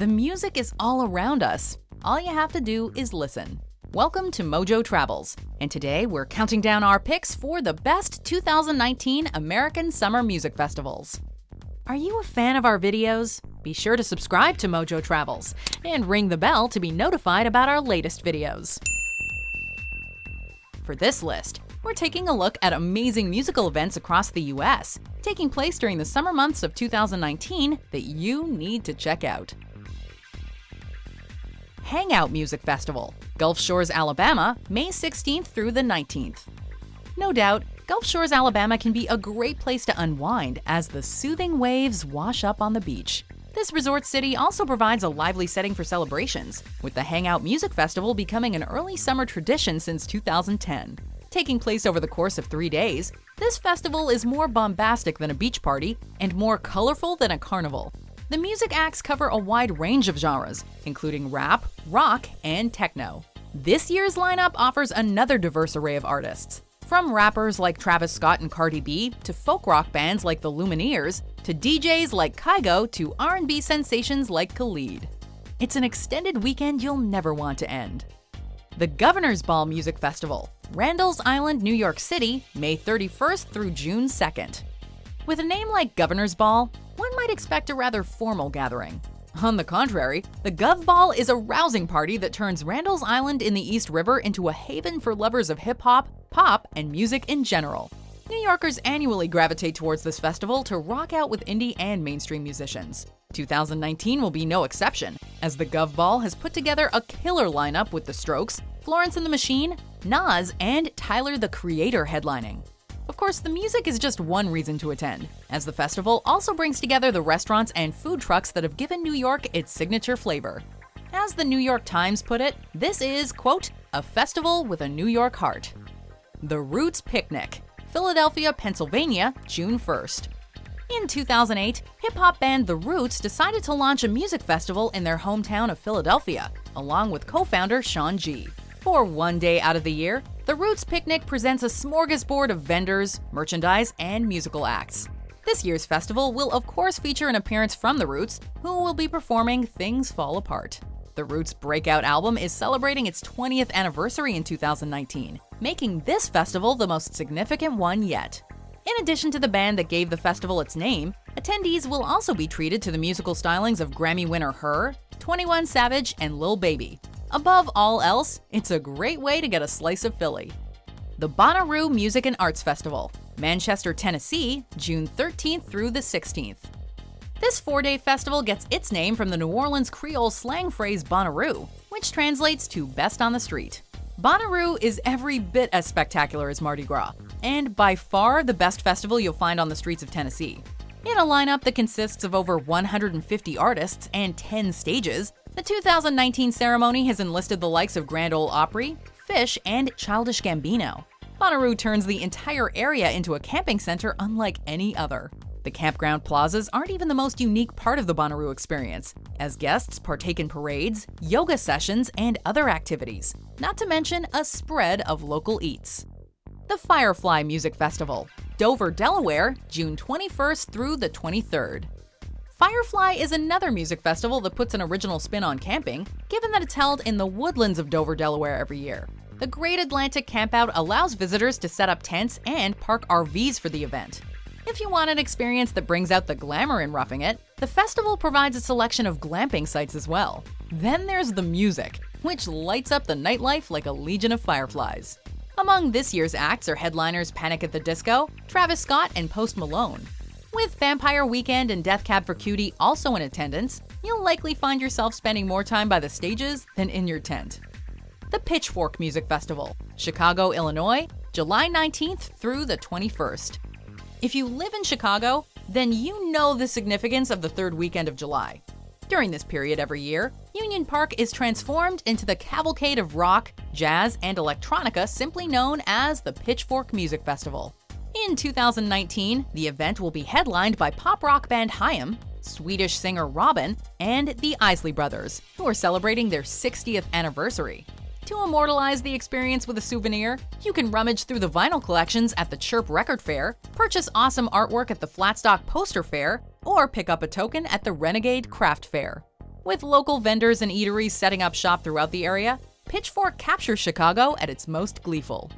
The music is all around us. All you have to do is listen. Welcome to MojoTravels, and today we're counting down our picks for the best 2019 American Summer Music Festivals. Are you a fan of our videos? Be sure to subscribe to MojoTravels and ring the bell to be notified about our latest videos. For this list, we're taking a look at amazing musical events across the US, taking place during the summer months of 2019 that you need to check out. Hangout Music Festival, Gulf Shores, Alabama, May 16th through the 19th. No doubt, Gulf Shores, Alabama can be a great place to unwind as the soothing waves wash up on the beach. This resort city also provides a lively setting for celebrations, with the Hangout Music Festival becoming an early summer tradition since 2010. Taking place over the course of 3 days, this festival is more bombastic than a beach party and more colorful than a carnival. The music acts cover a wide range of genres, including rap, rock, and techno. This year's lineup offers another diverse array of artists. From rappers like Travis Scott and Cardi B, to folk rock bands like the Lumineers, to DJs like Kygo, to R&B sensations like Khalid. It's an extended weekend you'll never want to end. The Governor's Ball Music Festival, Randall's Island, New York City, May 31st through June 2nd. With a name like Governor's Ball, one might expect a rather formal gathering. On the contrary, the Gov Ball is a rousing party that turns Randall's Island in the East River into a haven for lovers of hip-hop, pop, and music in general. New Yorkers annually gravitate towards this festival to rock out with indie and mainstream musicians. 2019 will be no exception, as the Gov Ball has put together a killer lineup with The Strokes, Florence and the Machine, Nas, and Tyler the Creator headlining. Of course, the music is just one reason to attend, as the festival also brings together the restaurants and food trucks that have given New York its signature flavor. As the New York Times put it, this is, quote, a festival with a New York heart. The Roots Picnic, Philadelphia, Pennsylvania, June 1st. In 2008, hip-hop band The Roots decided to launch a music festival in their hometown of Philadelphia, along with co-founder Sean G. For one day out of the year, The Roots Picnic presents a smorgasbord of vendors, merchandise, and musical acts. This year's festival will of course feature an appearance from The Roots, who will be performing Things Fall Apart. The Roots' breakout album is celebrating its 20th anniversary in 2019, making this festival the most significant one yet. In addition to the band that gave the festival its name, attendees will also be treated to the musical stylings of Grammy winner Her, 21 Savage, and Lil Baby. Above all else, it's a great way to get a slice of Philly. The Bonnaroo Music and Arts Festival, Manchester, Tennessee, June 13th through the 16th. This 4-day festival gets its name from the New Orleans Creole slang phrase Bonnaroo, which translates to best on the street. Bonnaroo is every bit as spectacular as Mardi Gras, and by far the best festival you'll find on the streets of Tennessee. In a lineup that consists of over 150 artists and 10 stages, the 2019 ceremony has enlisted the likes of Grand Ole Opry, Fish, and Childish Gambino. Bonnaroo turns the entire area into a camping center unlike any other. The campground plazas aren't even the most unique part of the Bonnaroo experience, as guests partake in parades, yoga sessions, and other activities, not to mention a spread of local eats. The Firefly Music Festival, Dover, Delaware, June 21st through the 23rd. Firefly is another music festival that puts an original spin on camping, given that it's held in the woodlands of Dover, Delaware every year. The Great Atlantic Campout allows visitors to set up tents and park RVs for the event. If you want an experience that brings out the glamour in roughing it, the festival provides a selection of glamping sites as well. Then there's the music, which lights up the nightlife like a legion of fireflies. Among this year's acts are headliners Panic at the Disco, Travis Scott, and Post Malone. With Vampire Weekend and Death Cab for Cutie also in attendance, you'll likely find yourself spending more time by the stages than in your tent. The Pitchfork Music Festival, Chicago, Illinois, July 19th through the 21st. If you live in Chicago, then you know the significance of the third weekend of July. During this period every year, Union Park is transformed into the cavalcade of rock, jazz, and electronica simply known as the Pitchfork Music Festival. In 2019, the event will be headlined by pop rock band Haim, Swedish singer Robin, and the Isley Brothers, who are celebrating their 60th anniversary. To immortalize the experience with a souvenir, you can rummage through the vinyl collections at the Chirp Record Fair, purchase awesome artwork at the Flatstock Poster Fair, or pick up a token at the Renegade Craft Fair. With local vendors and eateries setting up shop throughout the area, Pitchfork captures Chicago at its most gleeful.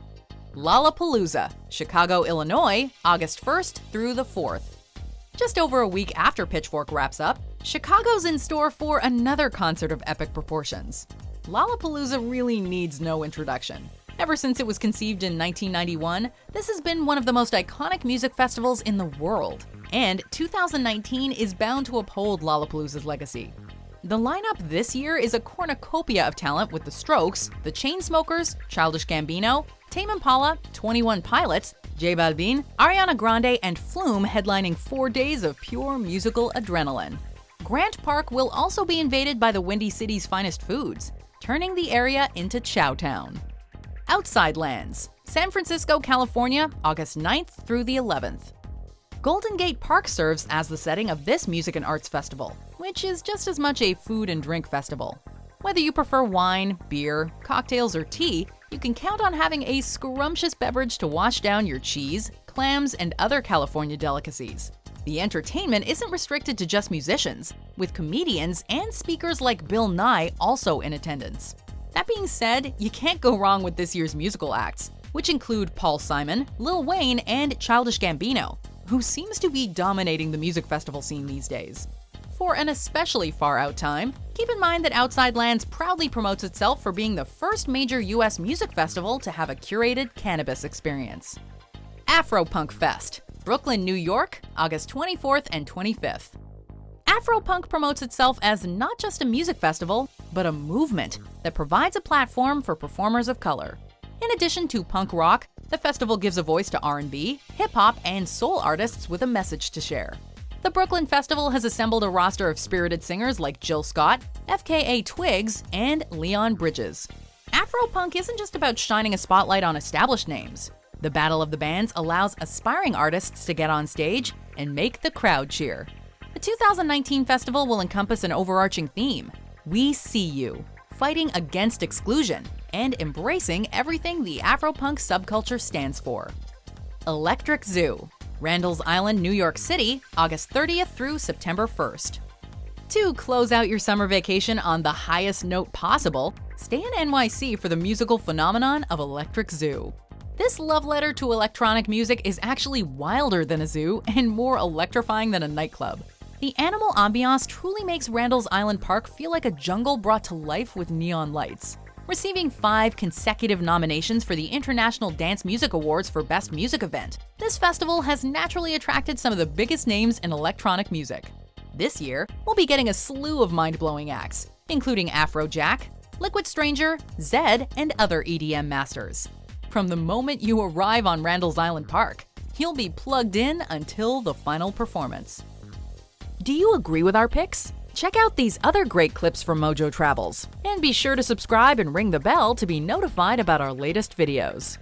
Lollapalooza, Chicago, Illinois, August 1st through the 4th. Just over a week after Pitchfork wraps up, Chicago's in store for another concert of epic proportions. Lollapalooza really needs no introduction. Ever since it was conceived in 1991, this has been one of the most iconic music festivals in the world, and 2019 is bound to uphold Lollapalooza's legacy. The lineup this year is a cornucopia of talent with The Strokes, The Chainsmokers, Childish Gambino, Tame Impala, 21 Pilots, J Balvin, Ariana Grande, and Flume headlining 4 days of pure musical adrenaline. Grant Park will also be invaded by the Windy City's finest foods, turning the area into Chowtown. Outside Lands, San Francisco, California, August 9th through the 11th. Golden Gate Park serves as the setting of this music and arts festival, which is just as much a food and drink festival. Whether you prefer wine, beer, cocktails, or tea, you can count on having a scrumptious beverage to wash down your cheese, clams, and other California delicacies. The entertainment isn't restricted to just musicians, with comedians and speakers like Bill Nye also in attendance. That being said, you can't go wrong with this year's musical acts, which include Paul Simon, Lil Wayne, and Childish Gambino, who seems to be dominating the music festival scene these days. For an especially far-out time, keep in mind that Outside Lands proudly promotes itself for being the first major US music festival to have a curated cannabis experience. AFROPUNK Fest, Brooklyn, New York, August 24th and 25th. AfroPunk promotes itself as not just a music festival, but a movement that provides a platform for performers of color. In addition to punk rock, the festival gives a voice to R&B, hip-hop, and soul artists with a message to share. The Brooklyn Festival has assembled a roster of spirited singers like Jill Scott, FKA Twigs, and Leon Bridges. Afropunk isn't just about shining a spotlight on established names. The Battle of the Bands allows aspiring artists to get on stage and make the crowd cheer. The 2019 festival will encompass an overarching theme: We See You, fighting against exclusion and embracing everything the Afropunk subculture stands for. Electric Zoo, Randall's Island, New York City, August 30th through September 1st. To close out your summer vacation on the highest note possible, stay in NYC for the musical phenomenon of Electric Zoo. This love letter to electronic music is actually wilder than a zoo and more electrifying than a nightclub. The animal ambiance truly makes Randall's Island Park feel like a jungle brought to life with neon lights. Receiving 5 consecutive nominations for the International Dance Music Awards for Best Music Event, this festival has naturally attracted some of the biggest names in electronic music. This year, we'll be getting a slew of mind-blowing acts, including Afrojack, Liquid Stranger, Zedd, and other EDM masters. From the moment you arrive on Randall's Island Park, you'll be plugged in until the final performance. Do you agree with our picks? Check out these other great clips from MojoTravels, and be sure to subscribe and ring the bell to be notified about our latest videos.